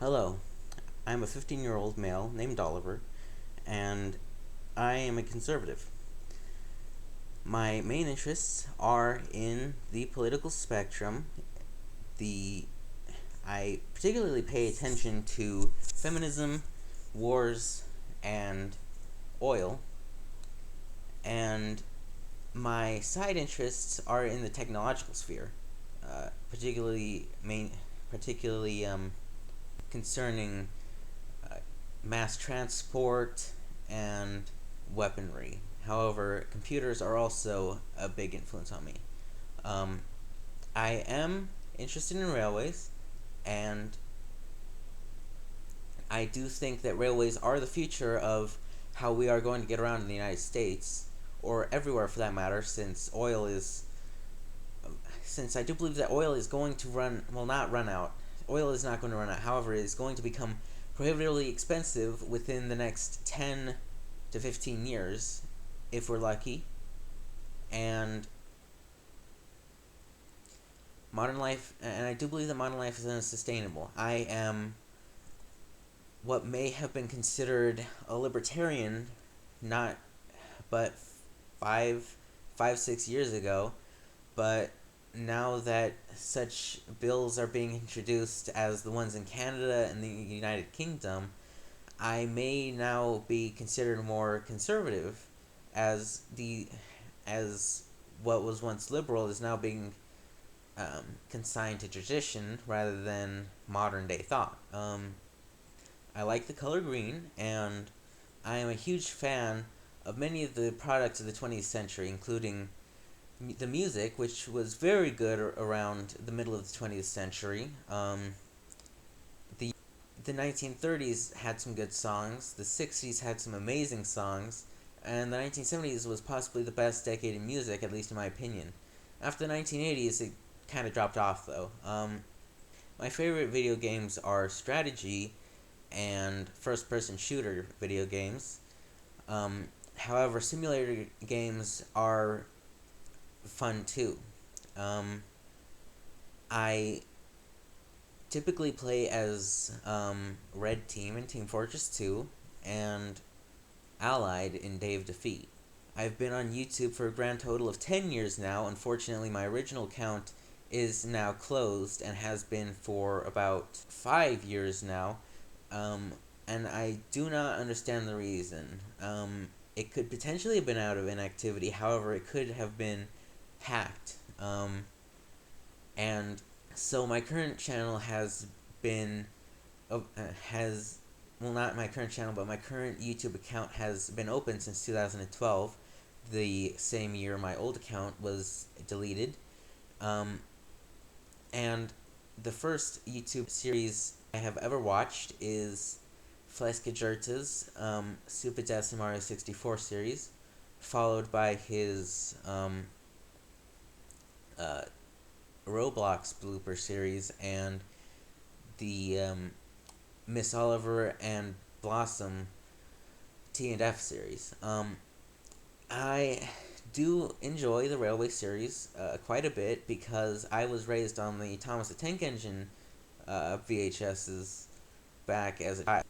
Hello, I'm a 15-year-old male named Oliver, and I am a conservative. My main interests are in the political spectrum. The I particularly pay attention to feminism, wars, and oil, and my side interests are in the technological sphere, particularly concerning uh, mass transport and weaponry. However, computers are also a big influence on me. Um, I am interested in railways, and I do think that railways are the future of how we are going to get around in the United States, or everywhere for that matter, since I do believe that oil is going to not run out. Oil is not going to run out. However, it is going to become prohibitively expensive within the next 10 to 15 years, if we're lucky. And I do believe that modern life is unsustainable. I am what may have been considered a libertarian, not but five, 6 years ago, but now that such bills are being introduced as the ones in Canada and the United Kingdom, I may now be considered more conservative, as the as what was once liberal is now being consigned to tradition rather than modern day thought. I like the color green, and I am a huge fan of many of the products of the 20th century, including the music, which was very good around the middle of the 20th century. The 1930s had some good songs, the 60s had some amazing songs, and the 1970s was possibly the best decade in music, at least in my opinion. After the 1980s, it kind of dropped off, though. My favorite video games are strategy and first person shooter video games. However, simulator games are fun too. Um, I typically play as Red Team in Team Fortress 2 and Allied in Day of Defeat. I've been on YouTube for a grand total of 10 years now. Unfortunately, my original account is now closed and has been for about 5 years now. Um, and I do not understand the reason. It could potentially have been out of inactivity, however, it could have been hacked. And so my current channel been, uh, has, not my current channel, but my current YouTube account has been open since 2012, the same year my old account was deleted. Um, and the first YouTube series I have ever watched is Fleskajerta's Super Deaths in Mario 64 series, followed by his uh, Roblox blooper series and the Miss Oliver and Blossom T&F series. I do enjoy the Railway series quite a bit because I was raised on the Thomas the Tank Engine VHSs back as a child.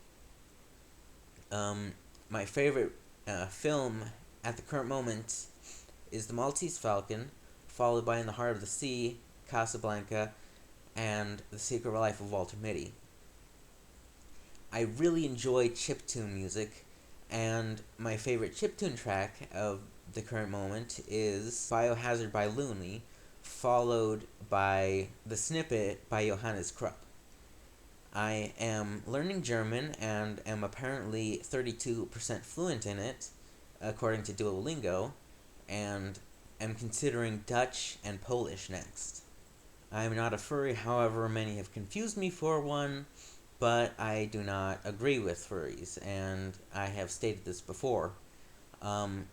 Um, my favorite film at the current moment is The Maltese Falcon, followed by In the Heart of the Sea, Casablanca, and The Secret Life of Walter Mitty. I really enjoy chiptune music, and my favorite chiptune track of the current moment is Biohazard by Looney, followed by The Snippet by Johannes Krupp. I am learning German and am apparently 32% fluent in it, according to Duolingo, and am considering Dutch and Polish next. I am not a furry, however, many have confused me for one, but I do not agree with furries, and I have stated this before. Um,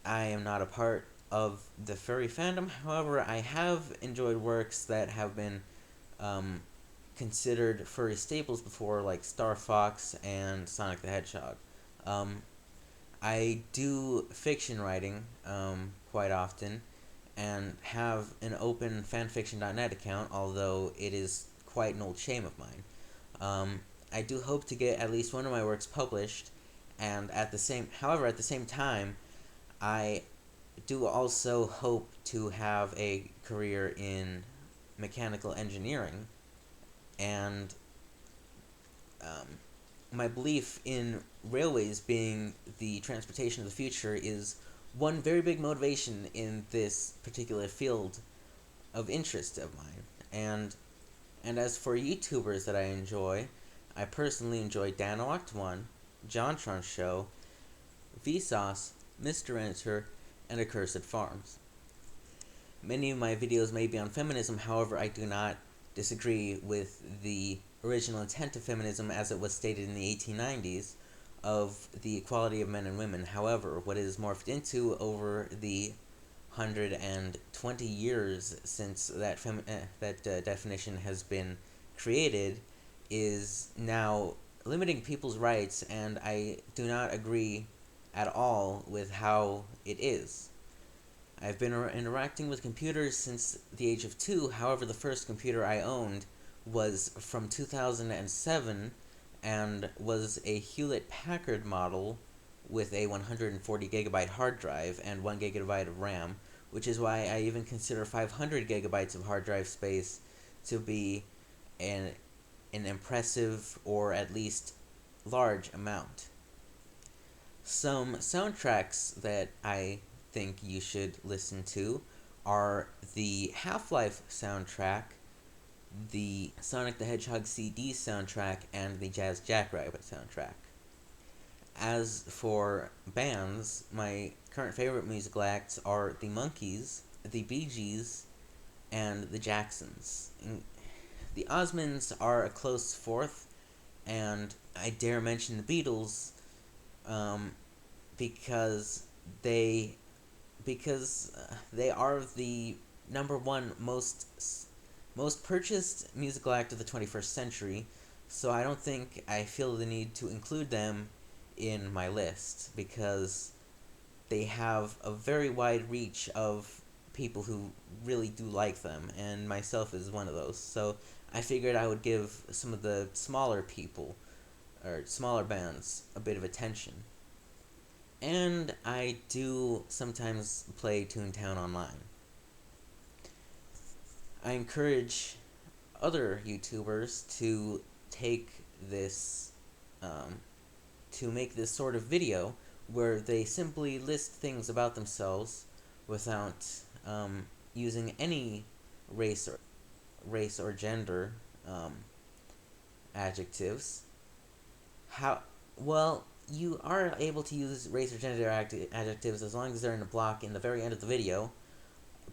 I am not a part of the furry fandom, however, I have enjoyed works that have been um, considered furry staples before, like Star Fox and Sonic the Hedgehog. Um, I do fiction writing quite often and have an open fanfiction.net account, although it is quite an old shame of mine. Um, I do hope to get at least one of my works published, and at the same time, I do also hope to have a career in mechanical engineering, and um, my belief in railways being the transportation of the future is one very big motivation in this particular field of interest of mine. And as for YouTubers that I enjoy, I personally enjoy Dan01, JonTron Show, Vsauce, Mr. Enter, and Accursed Farms. Many of my videos may be on feminism, however, I do not disagree with the original intent of feminism as it was stated in the 1890s of the equality of men and women. However, what it is morphed into over the 120 years since that definition has been created is now limiting people's rights, and I do not agree at all with how it is. I've been interacting with computers since the age of 2. However, the first computer I owned was from 2007 and was a Hewlett-Packard model with a 140 gigabyte hard drive and 1 gigabyte of RAM, which is why I even consider 500 gigabytes of hard drive space to be an impressive or at least large amount. Some soundtracks that I think you should listen to are the Half-Life soundtrack, the Sonic the Hedgehog CD soundtrack, and the Jazz Jackrabbit soundtrack. As for bands, my current favorite musical acts are the Monkees, the Bee Gees, and the Jacksons. The Osmonds are a close fourth, and I dare mention the Beatles because they are the number one most purchased musical act of the 21st century, so I feel the need to include them in my list because they have a very wide reach of people who really do like them, and myself is one of those. So I figured I would give some of the smaller people or smaller bands a bit of attention. And I do sometimes play Toontown Online. I encourage other YouTubers to take this, to make this sort of video where they simply list things about themselves without using any race or gender adjectives. You are able to use race or gender adjectives as long as they're in a block in the very end of the video,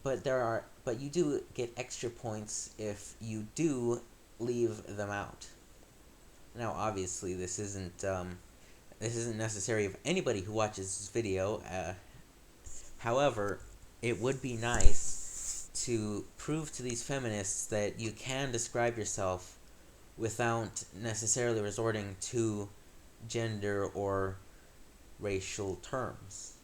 but you do get extra points if you do leave them out. Now, obviously, this isn't necessary of anybody who watches this video. However, it would be nice to prove to these feminists that you can describe yourself without necessarily resorting to gender or racial terms.